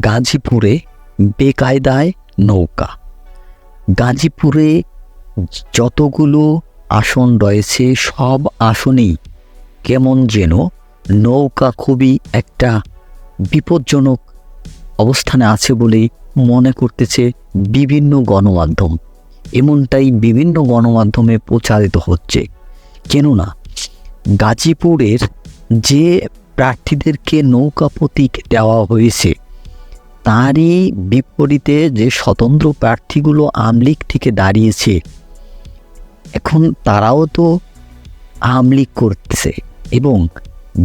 গাজীপুরে বেকায়দায় নৌকা। গাজীপুরে যতগুলো আসন রয়েছে সব আসনেই কেমন যেন নৌকা খুবই একটা বিপজ্জনক অবস্থানে আছে বলেই মনে করতেছে বিভিন্ন গণমাধ্যম। এমনটাই বিভিন্ন গণমাধ্যমে প্রচারিত হচ্ছে। কেননা গাজীপুরের যে প্রার্থীদেরকে নৌকা প্রতীক দেওয়া হয়েছে তারই বিপরীতে যে স্বতন্ত্র প্রার্থীগুলো আওয়ামী লীগ থেকে দাঁড়িয়েছে, এখন তারাও তো আওয়ামী লীগ করতেছে এবং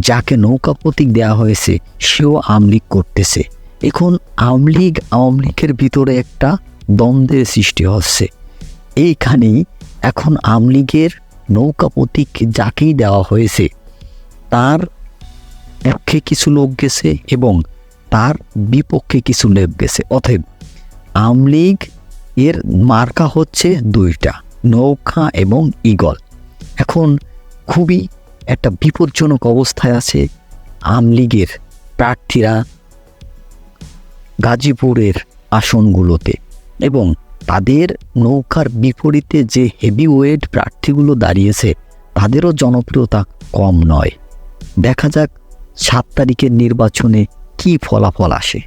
যাকে নৌকা প্রতীক দেওয়া হয়েছে সেও আওয়ামী লীগ করতেছে। এখন আওয়ামী লীগের ভিতরে একটা দ্বন্দ্বের সৃষ্টি হচ্ছে। এইখানেই এখন আওয়ামী লীগের নৌকা প্রতীক যাকেই দেওয়া হয়েছে তার পক্ষে কিছু লোক গেছে এবং তার বিপক্ষে কিছু লোক গেছে। অতএব আওয়ামী লীগ এর মার্কা হচ্ছে দুইটা, নৌকা এবং ঈগল। এখন খুবই একটা বিপজ্জনক অবস্থায় আছে আওয়ামী লীগের প্রার্থীরা গাজীপুরের আসনগুলোতে, এবং তাদের নৌকার বিপরীতে যে হেভিওয়েট প্রার্থীগুলো দাঁড়িয়েছে তাদেরও জনপ্রিয়তা কম নয়। দেখা যাক 7 তারিখের নির্বাচনে কী ফলাফল আসে।